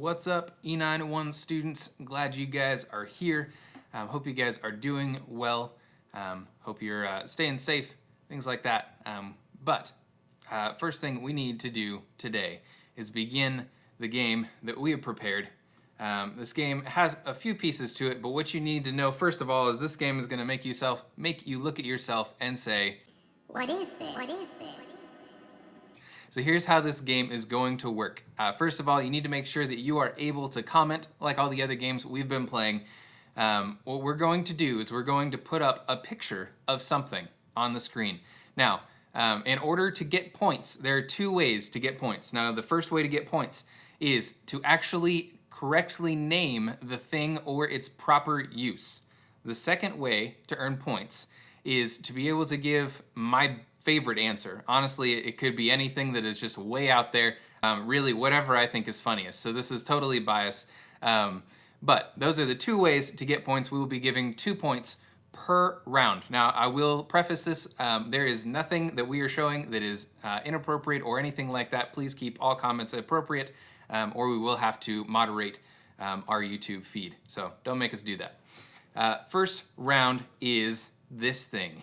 What's up, E91 students? Glad you guys are here. Hope you guys are doing well. Hope you're staying safe, things like that. But first thing we need to do today is begin the game that we have prepared. This game has a few pieces to it, but what you need to know first of all is this game is going to make you look at yourself and say, "What is this? What is this?" So here's how this game is going to work. First of all, you need to make sure that you are able to comment like all the other games we've been playing. What we're going to do is we're going to put up a picture of something on the screen. Now, in order to get points, there are two ways to get points. Now, the first way to get points is to actually correctly name the thing or its proper use. The second way to earn points is to be able to give my favorite answer. Honestly, it could be anything that is just way out there, really whatever I think is funniest. So this is totally biased. But those are the two ways to get points. We will be giving 2 points per round. Now, I will preface this, there is nothing that we are showing that is inappropriate or anything like that. Please keep all comments appropriate, or we will have to moderate our YouTube feed. So don't make us do that. First round is this thing.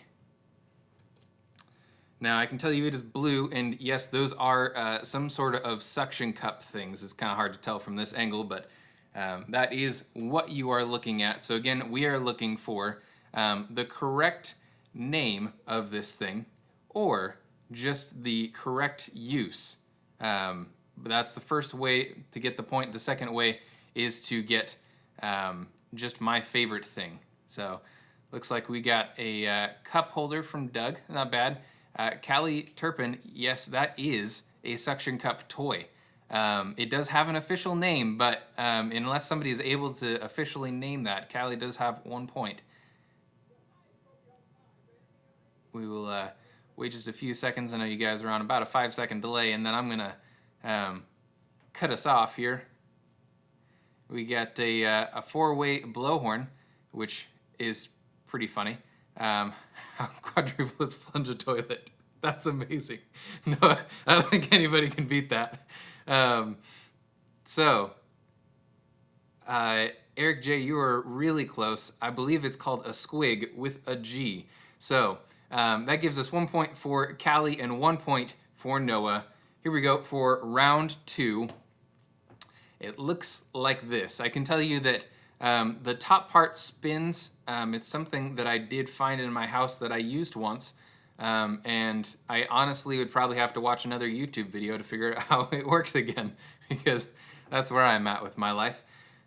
Now, I can tell you it is blue, and yes, those are some sort of suction cup things. It's kind of hard to tell from this angle, but that is what you are looking at. So again, we are looking for the correct name of this thing, or just the correct use. But that's the first way to get the point. The second way is to get just my favorite thing. So looks like we got a cup holder from Doug, not bad. Callie Turpin, yes, that is a suction cup toy. It does have an official name, but unless somebody is able to officially name that, Callie does have 1 point. We will wait just a few seconds. I know you guys are on about a 5-second delay, and then I'm gonna cut us off here. We got a 4-way blowhorn, which is pretty funny. Quadruplets plunge a toilet. That's amazing. No, I don't think anybody can beat that. Eric J., you are really close. I believe it's called a squig with a G. So that gives us 1 point for Callie and 1 point for Noah. Here we go for round 2. It looks like this. I can tell you that the top part spins. It's something that I did find in my house that I used once. And I honestly would probably have to watch another YouTube video to figure out how it works again, because that's where I'm at with my life.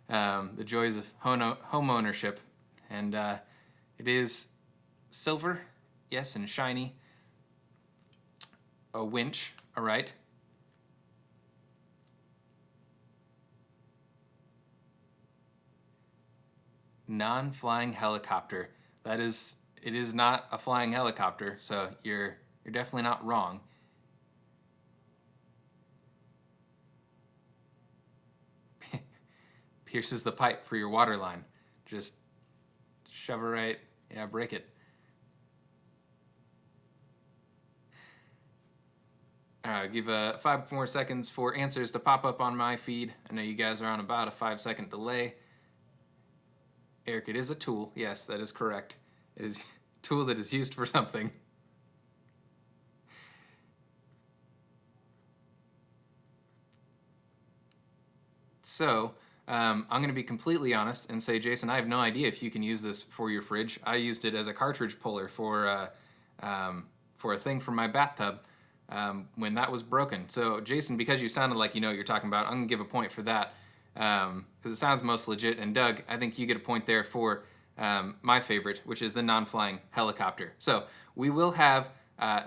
The joys of home ownership. And it is silver, yes, and shiny. A winch, all right. Non-flying helicopter. It is not a flying helicopter, so you're definitely not wrong. Pierces the pipe for your water line. Just shove it right, yeah, break it. All right, give 5 more seconds for answers to pop up on my feed. I know you guys are on about a 5-second delay. Eric, it is a tool. Yes, that is correct. It is a tool that is used for something. So, I'm going to be completely honest and say, Jason, I have no idea if you can use this for your fridge. I used it as a cartridge puller for a thing for my bathtub when that was broken. So, Jason, because you sounded like you know what you're talking about, I'm going to give a point for that. Because it sounds most legit. And Doug, I think you get a point there for my favorite, which is the non-flying helicopter. So we will have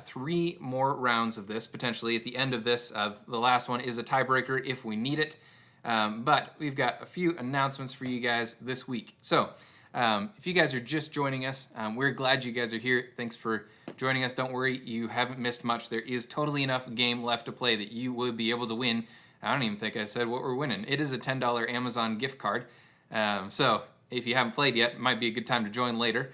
3 more rounds of this, potentially at the end of this. The last one is a tiebreaker if we need it. But we've got a few announcements for you guys this week. So if you guys are just joining us, we're glad you guys are here. Thanks for joining us. Don't worry, you haven't missed much. There is totally enough game left to play that you will be able to win. I don't even think I said what we're winning. It is a $10 Amazon gift card. So if you haven't played yet, it might be a good time to join later.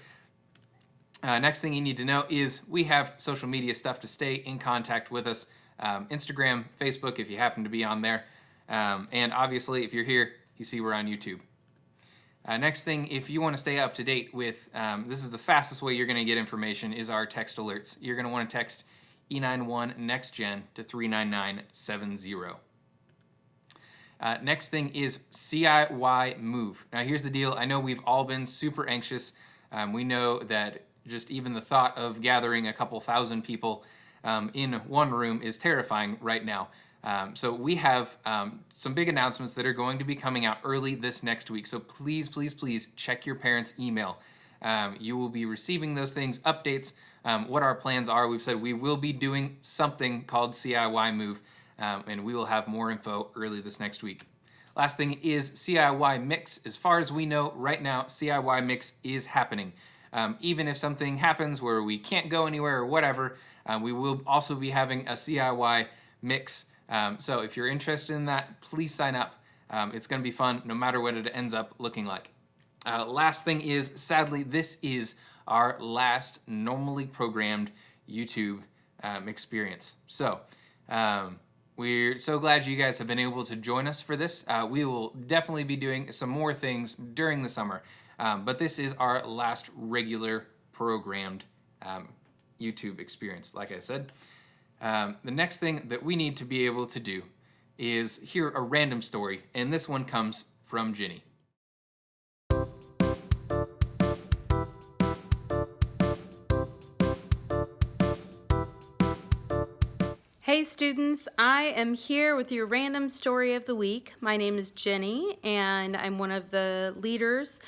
Next thing you need to know is we have social media stuff to stay in contact with us. Instagram, Facebook, if you happen to be on there. And obviously, if you're here, you see we're on YouTube. Next thing, if you want to stay up to date with, this is the fastest way you're going to get information, is our text alerts. You're going to want to text E91 NextGen to 39970. Next thing is CIY Move. Now here's the deal. I know we've all been super anxious. We know that just even the thought of gathering a couple thousand people in one room is terrifying right now. So we have some big announcements that are going to be coming out early this next week. So please, please, please check your parents' email. You will be receiving those things, updates, what our plans are. We've said we will be doing something called CIY Move. And we will have more info early this next week. Last thing is CIY Mix. As far as we know right now, CIY Mix is happening. Even if something happens where we can't go anywhere or whatever, we will also be having a CIY Mix. So if you're interested in that, please sign up. It's going to be fun no matter what it ends up looking like. Last thing is, sadly, this is our last normally programmed YouTube experience. So we're so glad you guys have been able to join us for this. We will definitely be doing some more things during the summer, but this is our last regular programmed YouTube experience, like I said. The next thing that we need to be able to do is hear a random story, and this one comes from Ginny. Hey students, I am here with your random story of the week. My name is Jenny and I'm one of the leaders.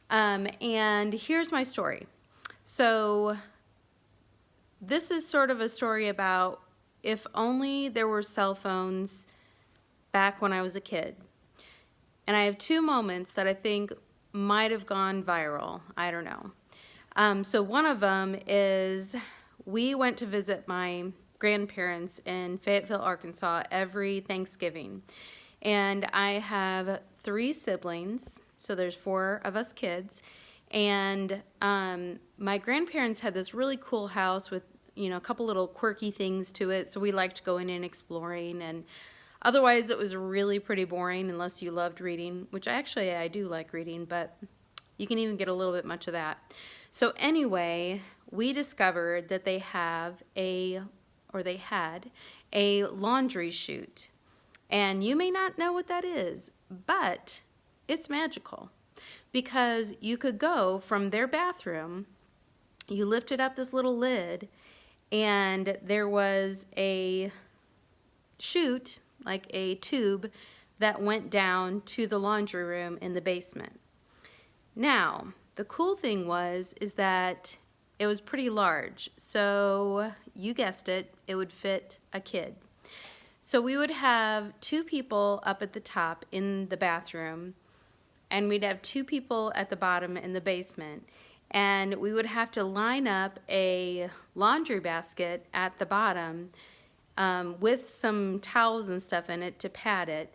And here's my story. So this is sort of a story about if only there were cell phones back when I was a kid. And I have two moments that I think might have gone viral. I don't know. So one of them is we went to visit my grandparents in Fayetteville, Arkansas every Thanksgiving. And I have 3 siblings, so there's 4 of us kids. And my grandparents had this really cool house with, you know, a couple little quirky things to it, so we liked going in exploring. And otherwise it was really pretty boring unless you loved reading, which actually I do like reading, but you can even get a little bit much of that. So anyway, we discovered that they had a laundry chute. And you may not know what that is, but it's magical because you could go from their bathroom, you lifted up this little lid, and there was a chute, like a tube, that went down to the laundry room in the basement. Now, the cool thing is that it was pretty large, so you guessed it, it would fit a kid. So we would have 2 people up at the top in the bathroom, and we'd have 2 people at the bottom in the basement, and we would have to line up a laundry basket at the bottom with some towels and stuff in it to pad it.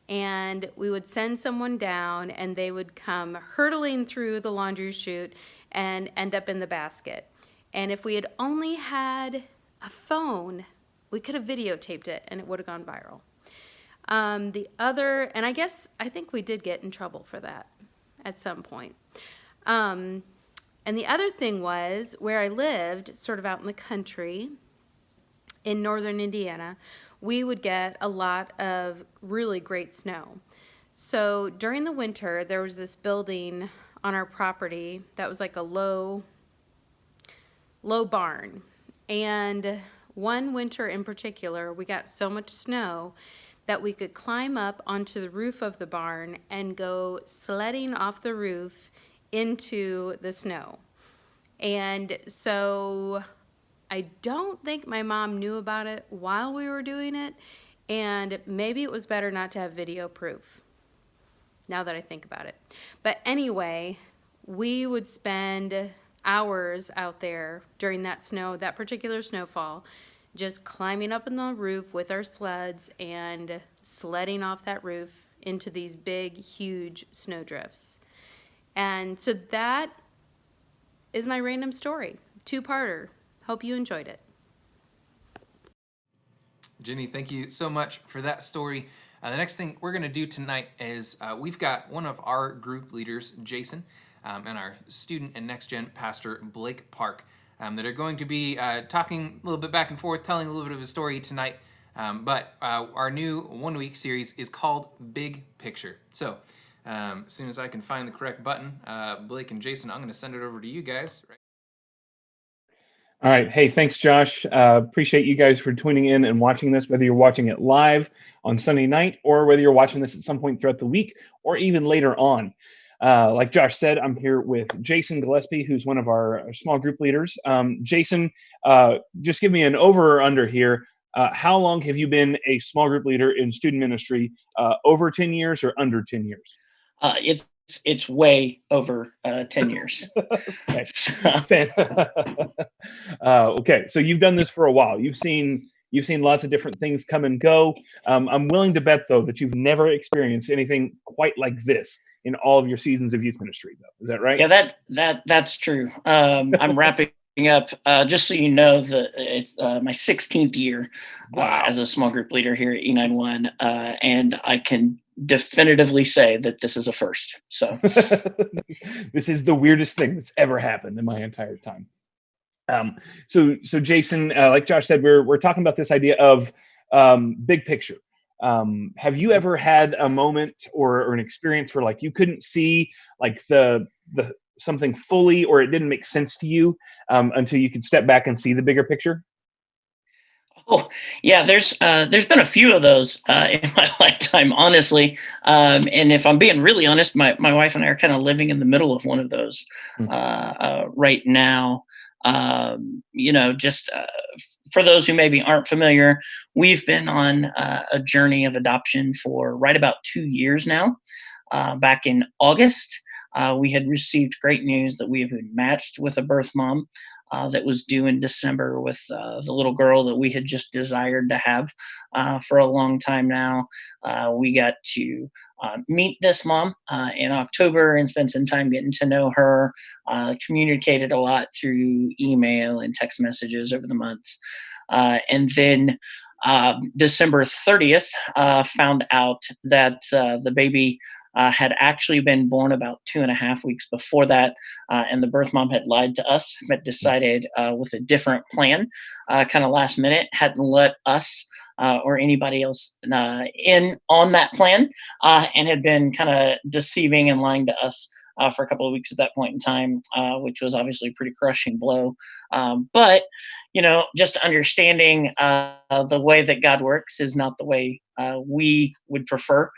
And we would send someone down and they would come hurtling through the laundry chute and end up in the basket. And if we had only had a phone, we could have videotaped it and it would have gone viral. I think we did get in trouble for that at some point. And the other thing was where I lived, sort of out in the country in northern Indiana, we would get a lot of really great snow. So during the winter, there was this building on our property that was like a low barn. And one winter in particular, we got so much snow that we could climb up onto the roof of the barn and go sledding off the roof into the snow. And so I don't think my mom knew about it while we were doing it, and maybe it was better not to have video proof, now that I think about it. But anyway, we would spend hours out there during that particular snowfall, just climbing up on the roof with our sleds and sledding off that roof into these big, huge snowdrifts. And so that is my random story, 2-parter. Hope you enjoyed it. Jenny, thank you so much for that story. The next thing we're going to do tonight is we've got one of our group leaders, Jason, and our student and next gen pastor, Blake Park, that are going to be talking a little bit back and forth, telling a little bit of a story tonight. But our new 1-week series is called Big Picture. So as soon as I can find the correct button, Blake and Jason, I'm going to send it over to you guys. All right. Hey, thanks, Josh. Appreciate you guys for tuning in and watching this, whether you're watching it live on Sunday night or whether you're watching this at some point throughout the week or even later on. Like Josh said, I'm here with Jason Gillespie, who's one of our small group leaders. Jason, just give me an over or under here. How long have you been a small group leader in student ministry? Over 10 years or under 10 years? It's way over 10 years. Okay. So, Okay, so you've done this for a while. You've seen lots of different things come and go. I'm willing to bet, though, that you've never experienced anything quite like this in all of your seasons of youth ministry, though. Is that right? yeah, that's true. I'm wrapping up. Just so you know, it's my 16th year Wow. as a small group leader here at E91, and I can definitively say that this is a first. So This is the weirdest thing that's ever happened in my entire time. So Jason, like Josh said, we're talking about this idea of big picture. Have you ever had a moment or an experience where like you couldn't see like the something fully, or it didn't make sense to you until you could step back and see the bigger picture? Oh, yeah, there's been a few of those in my lifetime, honestly. And if I'm being really honest, my wife and I are kind of living in the middle of one of those Hmm. right now. Just for those who maybe aren't familiar, we've been on a journey of adoption for right about 2 years now. Back in August, we had received great news that we have been matched with a birth mom that was due in December with the little girl that we had just desired to have for a long time now. We got to meet this mom in October and spend some time getting to know her, communicated a lot through email and text messages over the months. And then December 30th, found out that the baby had actually been born about 2.5 weeks before that, and the birth mom had lied to us, but decided with a different plan, kind of last minute, hadn't let us or anybody else in on that plan, and had been kind of deceiving and lying to us for a couple of weeks at that point in time, which was obviously a pretty crushing blow. But just understanding the way that God works is not the way we would prefer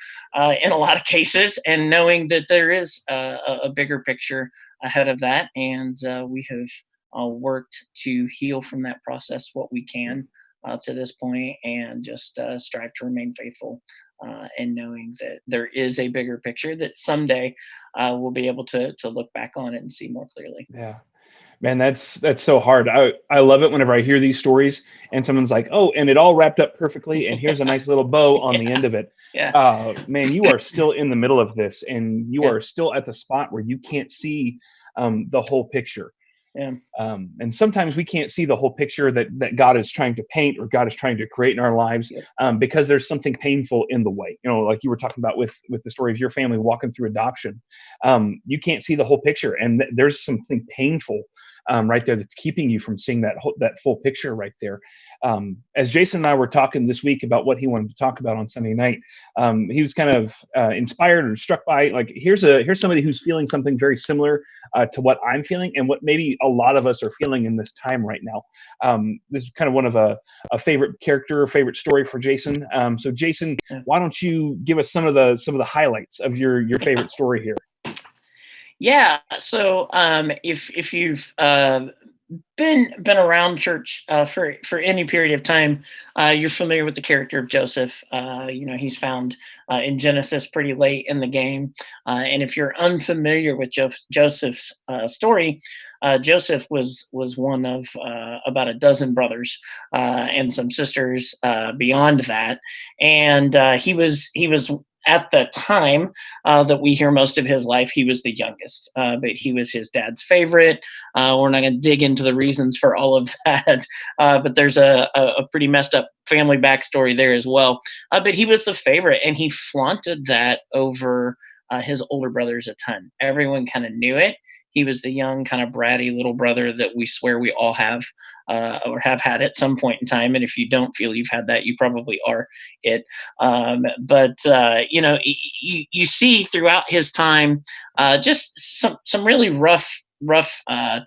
in a lot of cases, and knowing that there is a bigger picture ahead of that, and we have worked to heal from that process what we can to this point, and just strive to remain faithful. And knowing that there is a bigger picture that someday we'll be able to look back on it and see more clearly. Yeah. Man, that's so hard. I love it whenever I hear these stories and someone's like, "Oh, and it all wrapped up perfectly, and here's a nice little bow on the Yeah, end of it." yeah, Man, you are still in the middle of this, and you yeah, are still at the spot where you can't see the whole picture. yeah, And sometimes we can't see the whole picture that God is trying to paint or God is trying to create in our lives, yeah, because there's something painful in the way. Like you were talking about with the story of your family walking through adoption. You can't see the whole picture, and there's something painful right there that's keeping you from seeing that full picture right there. As Jason and I were talking this week about what he wanted to talk about on Sunday night, he was kind of inspired or struck by like here's somebody who's feeling something very similar to what I'm feeling and what maybe a lot of us are feeling in this time right now. This is kind of one of a favorite character, favorite story for Jason. So Jason, yeah. why don't you give us some of the highlights of your favorite story here? Yeah. So if you've been around church for any period of time, you're familiar with the character of Joseph. He's found in Genesis pretty late in the game, and if you're unfamiliar with Joseph's story, Joseph was one of about a dozen brothers and some sisters beyond that, and he was at the time that we hear most of his life, he was the youngest, but he was his dad's favorite. We're not going to dig into the reasons for all of that, but there's a pretty messed up family backstory there as well. But he was the favorite, and he flaunted that over his older brothers a ton. Everyone kind of knew it. He was the young, kind of bratty little brother that we swear we all have or have had at some point in time. And if you don't feel you've had that, you probably are it. You see throughout his time just some really rough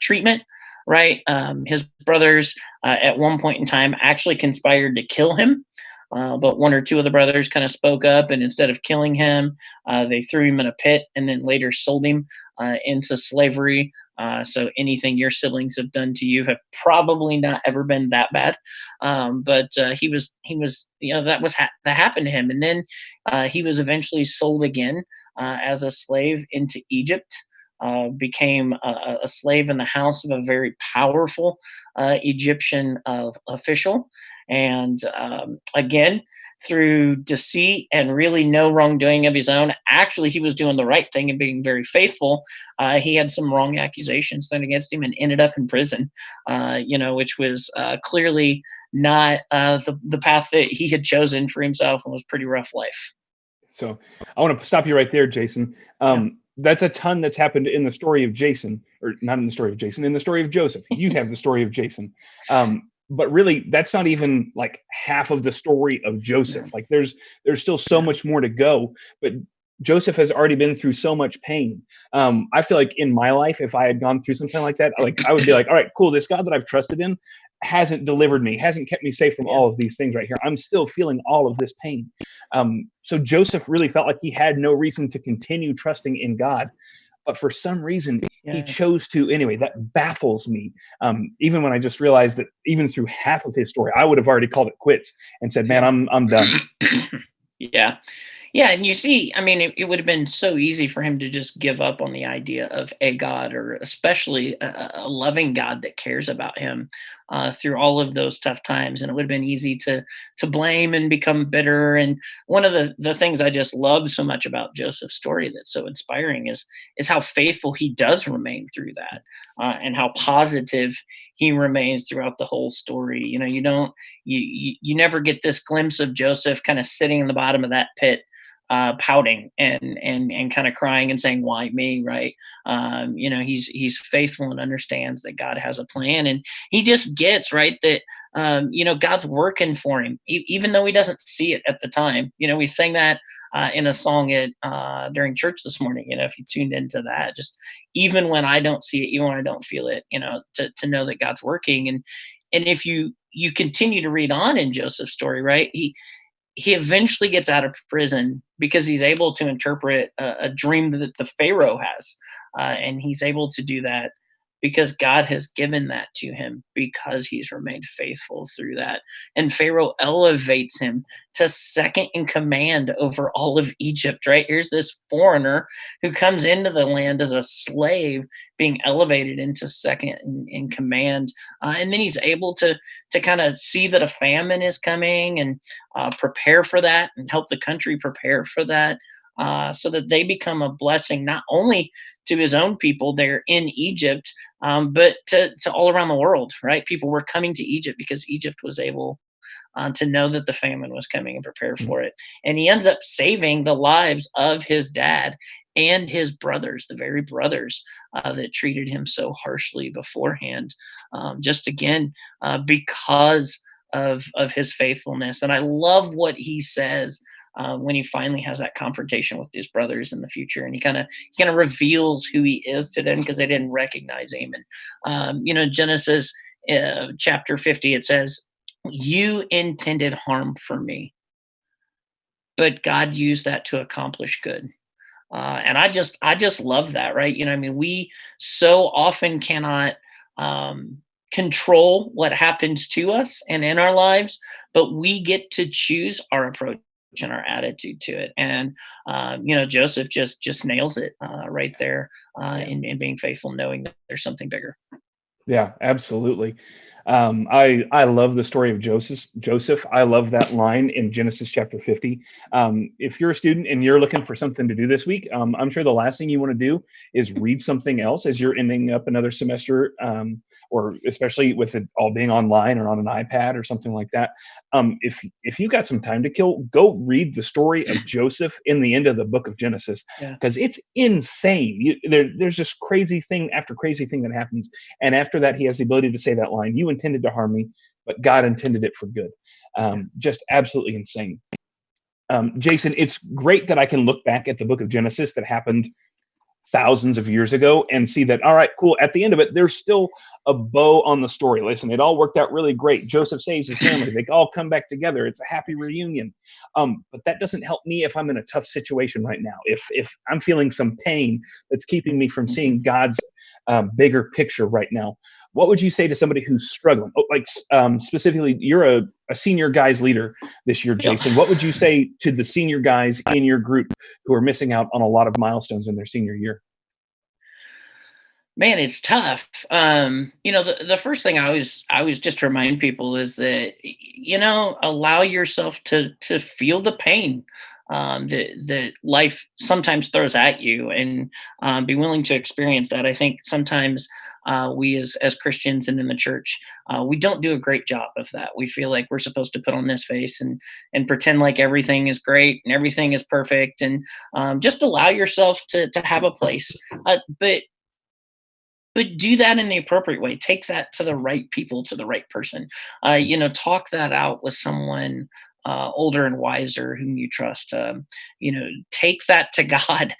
treatment. Right, his brothers at one point in time actually conspired to kill him But one or two of the brothers kind of spoke up, and instead of killing him, they threw him in a pit and then later sold him into slavery. So anything your siblings have done to you have probably not ever been that bad. But that happened to him, and then he was eventually sold again as a slave into Egypt. Became a slave in the house of a very powerful Egyptian official. And again, through deceit and really no wrongdoing of his own, actually, he was doing the right thing and being very faithful. He had some wrong accusations thrown against him and ended up in prison, which was clearly not the path that he had chosen for himself, and was a pretty rough life. So I want to stop you right there, Jason. That's a ton that's happened in the story of Jason, or not in the story of Jason, in the story of Joseph. You have the story of Jason. But really, that's not even like half of the story of Joseph. Like there's still so much more to go. But Joseph has already been through so much pain. I feel like in my life, if I had gone through something like that, like I would be like, all right, cool. This God that I've trusted in hasn't delivered me, hasn't kept me safe from all of these things right here. I'm still feeling all of this pain. So Joseph really felt like he had no reason to continue trusting in God. But for some reason, he chose to anyway. That baffles me. Even when I just realized that even through half of his story, I would have already called it quits and said, man, I'm done. Yeah. Yeah, and you see, I mean, it would have been so easy for him to just give up on the idea of a God, or especially a loving God that cares about him through all of those tough times. And it would have been easy to blame and become bitter. And one of the things I just love so much about Joseph's story that's so inspiring is how faithful he does remain through that, and how positive he remains throughout the whole story. You never get this glimpse of Joseph kind of sitting in the bottom of that pit, pouting and kind of crying and saying, "Why me?" Right? He's faithful and understands that God has a plan, and he just gets right that God's working for him, even though he doesn't see it at the time. We sang that in a song at during church this morning. If you tuned into that, just even when I don't see it, even when I don't feel it, to know that God's working. And if you continue to read on in Joseph's story, right? He eventually gets out of prison because he's able to interpret a dream that the Pharaoh has. And he's able to do that because God has given that to him, because he's remained faithful through that. And Pharaoh elevates him to second in command over all of Egypt, right? Here's this foreigner who comes into the land as a slave, being elevated into second in command. And then he's able to kind of see that a famine is coming, and prepare for that, and help the country prepare for that. So that they become a blessing not only to his own people there in Egypt, but to all around the world, right? People were coming to Egypt because Egypt was able to know that the famine was coming and prepare for it. And he ends up saving the lives of his dad and his brothers, the very brothers that treated him so harshly beforehand, just again, because of his faithfulness. And I love what he says when he finally has that confrontation with his brothers in the future, and he kind of reveals who he is to them because they didn't recognize him. And Genesis chapter 50, it says, "You intended harm for me, but God used that to accomplish good." And I just love that, right? We so often cannot control what happens to us and in our lives, but we get to choose our approach and our attitude to it. And Joseph just nails it right there in being faithful, knowing that there's something bigger. Yeah, absolutely. I love the story of Joseph. I love that line in Genesis chapter 50. If you're a student and you're looking for something to do this week, I'm sure the last thing you want to do is read something else as you're ending up another semester, or especially with it all being online or on an iPad or something like that. If you got some time to kill, go read the story of Joseph in the end of the book of Genesis, because it's insane. There's just crazy thing after crazy thing that happens, and after that, he has the ability to say that line, "You intended to harm me, but God intended it for good." Just absolutely insane. Jason, it's great that I can look back at the book of Genesis that happened thousands of years ago and see that, all right, cool. At the end of it, there's still a bow on the story. Listen, it all worked out really great. Joseph saves his family. They all come back together. It's a happy reunion. But that doesn't help me if I'm in a tough situation right now. If I'm feeling some pain that's keeping me from seeing God's bigger picture right now, what would you say to somebody who's struggling? Oh, like specifically, you're a senior guys leader this year, Jason. What would you say to the senior guys in your group who are missing out on a lot of milestones in their senior year? Man, it's tough. The first thing I always just remind people is that allow yourself to feel the pain that life sometimes throws at you, and be willing to experience that. I think sometimes we as Christians and in the church, we don't do a great job of that. We feel like we're supposed to put on this face and pretend like everything is great and everything is perfect, and just allow yourself to have a place. But do that in the appropriate way. Take that to the right people, to the right person. Talk that out with someone older and wiser whom you trust. Take that to God,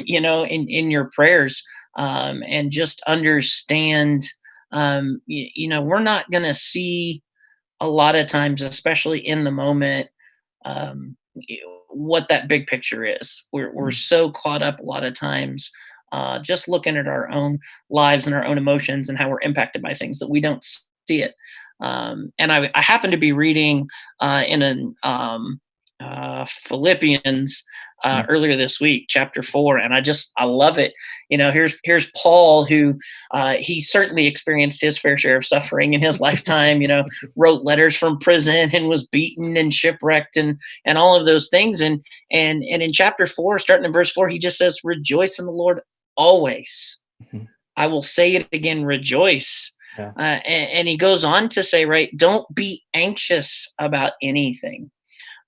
in your prayers, and just understand. We're not going to see a lot of times, especially in the moment, what that big picture is. We're so caught up a lot of times, just looking at our own lives and our own emotions and how we're impacted by things, that we don't see it. And I happen to be reading in an Philippians earlier this week, chapter 4, and I love it. Here's Paul, who he certainly experienced his fair share of suffering in his lifetime. Wrote letters from prison and was beaten and shipwrecked and all of those things. And in chapter 4, starting in verse 4, he just says, "Rejoice in the Lord always." Mhm. I will say it again, rejoice. Yeah. And he goes on to say, right, don't be anxious about anything,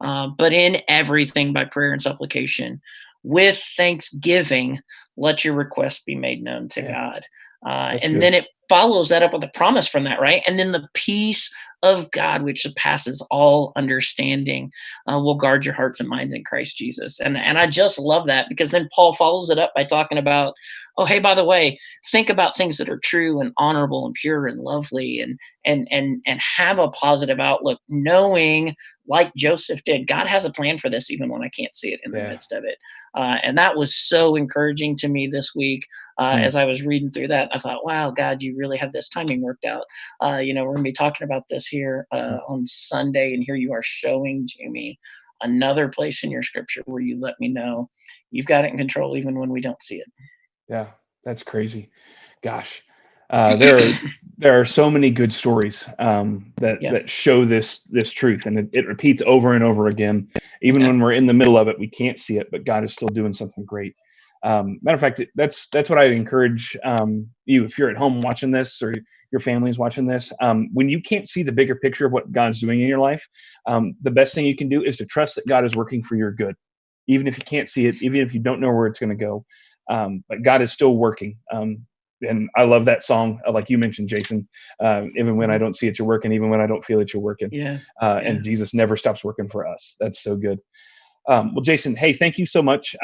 but in everything by prayer and supplication, with thanksgiving, let your requests be made known to Yeah. God. That's And good. then it follows that up with a promise from that, right? And then the peace of God, which surpasses all understanding, will guard your hearts and minds in Christ Jesus. And I just love that, because then Paul follows it up by talking about, oh, hey, by the way, think about things that are true and honorable and pure and lovely, and have a positive outlook, knowing, like Joseph did, God has a plan for this, even when I can't see it in the Yeah. midst of it. And that was so encouraging to me this week. Mm. As I was reading through that, I thought, wow, God, you really have this timing worked out. We're going to be talking about this here on Sunday, and here you are showing Jimmy another place in your scripture where you let me know you've got it in control, even when we don't see it. Yeah, that's crazy. Gosh, there are so many good stories that Yeah. that show this truth, and it repeats over and over again. Even Yeah. when we're in the middle of it, we can't see it, but God is still doing something great. Matter of fact, that's what I encourage you, if you're at home watching this, or your family's watching this. When you can't see the bigger picture of what God's doing in your life, the best thing you can do is to trust that God is working for your good, even if you can't see it, even if you don't know where it's going to go. But God is still working. And I love that song, like you mentioned, Jason. Even when I don't see it, you're working. Even when I don't feel it, you're working. Yeah. And Jesus never stops working for us. That's so good. Well, Jason, hey, thank you so much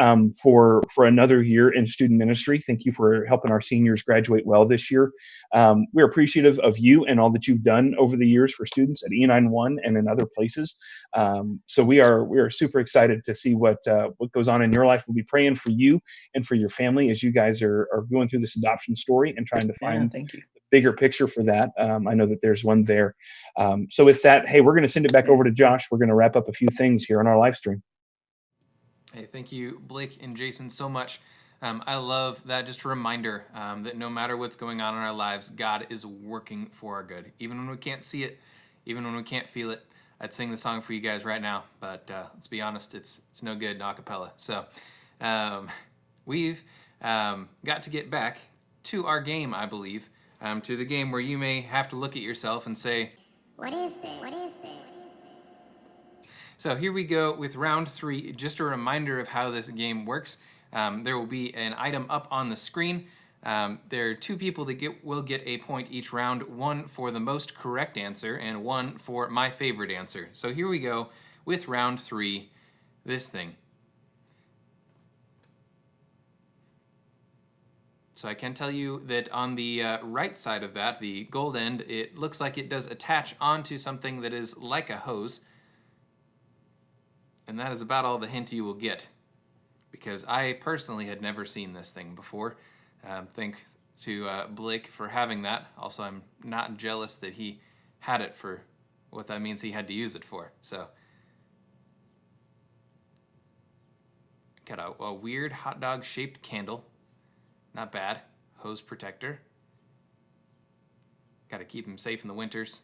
for another year in student ministry. Thank you for helping our seniors graduate well this year. We're appreciative of you and all that you've done over the years for students at E91 and in other places. So we are super excited to see what goes on in your life. We'll be praying for you and for your family as you guys are going through this adoption story and trying to Yeah. find Thank you. the bigger picture for that. I know that there's one there. So with that, hey, we're going to send it back over to Josh. We're going to wrap up a few things here on our live stream. Hey, thank you, Blake and Jason, so much. I love that, just a reminder that no matter what's going on in our lives, God is working for our good. Even when we can't see it, even when we can't feel it. I'd sing the song for you guys right now, but let's be honest, it's no good in a cappella. So we've got to get back to our game, I believe, to the game where you may have to look at yourself and say, What is this? What is this? so here we go with round 3. Just a reminder of how this game works. There will be an item up on the screen. There are 2 people that will get a point each round, one for the most correct answer and one for my favorite answer. So here we go with round 3, this thing. So I can tell you that on the right side of that, the gold end, it looks like it does attach onto something that is like a hose. And that is about all the hint you will get, because I personally had never seen this thing before. Thanks to Blake for having that. Also, I'm not jealous that he had it for what that means he had to use it for. So, got a weird hot dog shaped candle. Not bad. Hose protector. Got to keep him safe in the winters.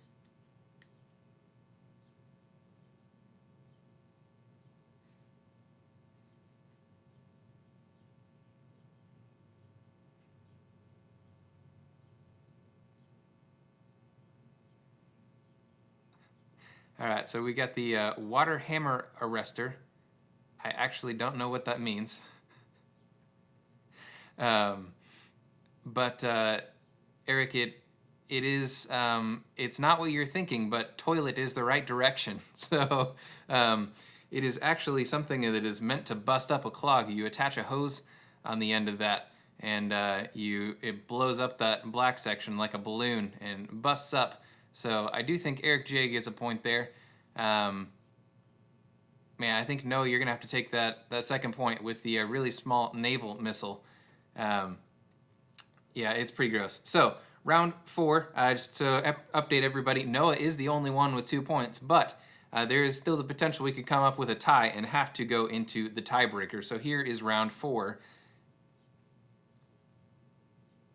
All right, so we got the water hammer arrestor. I actually don't know what that means. But Eric, it is it's not what you're thinking, but toilet is the right direction. So it is actually something that is meant to bust up a clog. You attach a hose on the end of that, and it blows up that black section like a balloon and busts up. So I do think Eric J gets a point there. Man, I think Noah, you're gonna have to take that second point with the really small naval missile. Yeah, it's pretty gross. So round 4, just to update everybody, Noah is the only one with 2 points, but there is still the potential we could come up with a tie and have to go into the tiebreaker. So here is round 4.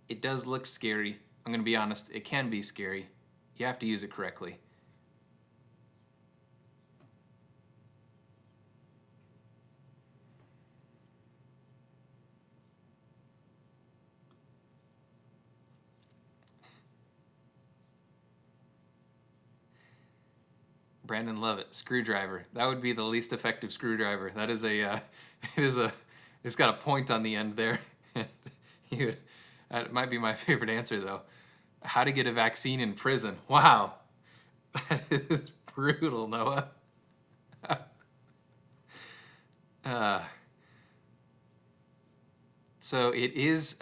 It does look scary. I'm gonna be honest, it can be scary. You have to use it correctly. Brandon Lovett, screwdriver. That would be the least effective screwdriver. That is it's got a point on the end there. That might be my favorite answer though. How to get a vaccine in prison. Wow. That is brutal, Noah. So it is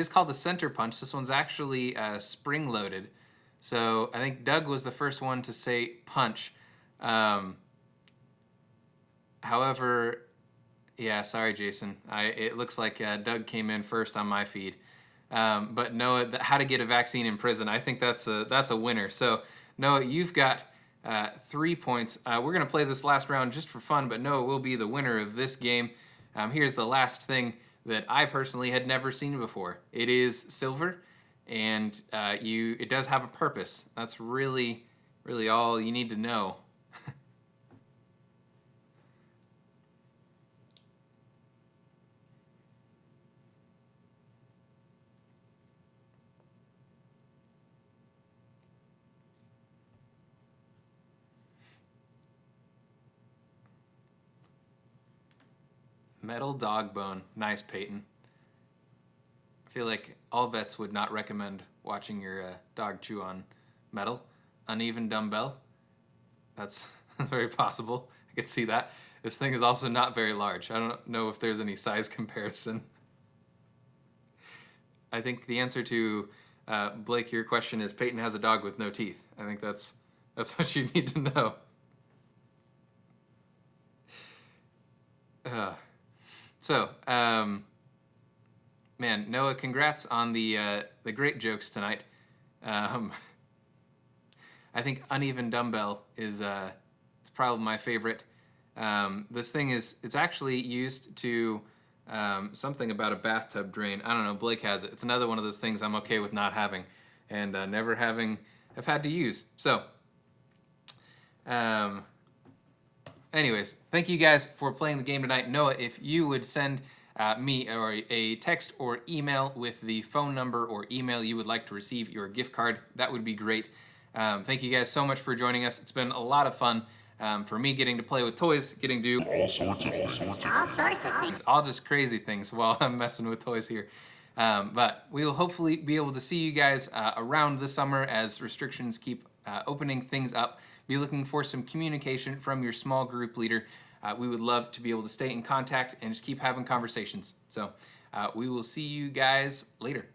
called the center punch. This one's actually spring loaded. So I think Doug was the first one to say punch. However, yeah, sorry, Jason. It looks like Doug came in first on my feed. But Noah, how to get a vaccine in prison. I think that's a winner. So Noah, you've got 3 points. We're gonna play this last round just for fun, but Noah will be the winner of this game. Here's the last thing that I personally had never seen before. It is silver, and it does have a purpose. That's really all you need to know. Metal dog bone. Nice, Peyton. I feel like all vets would not recommend watching your dog chew on metal. Uneven dumbbell. That's very possible. I could see that. This thing is also not very large. I don't know if there's any size comparison. I think the answer to Blake, your question is Peyton has a dog with no teeth. I think that's what you need to know. So, man, Noah, congrats on the great jokes tonight. I think uneven dumbbell is probably my favorite. This thing it's actually used to something about a bathtub drain. I don't know, Blake has it. It's another one of those things I'm okay with not having and never have had to use. So, anyways, thank you guys for playing the game tonight. Noah, if you would send me or a text or email with the phone number or email you would like to receive your gift card, that would be great. Thank you guys so much for joining us. It's been a lot of fun for me getting to play with toys, getting to do All sorts of things. all just crazy things while I'm messing with toys here. But we will hopefully be able to see you guys around the summer as restrictions keep opening things up. Be looking for some communication from your small group leader. We would love to be able to stay in contact and just keep having conversations. So We will see you guys later.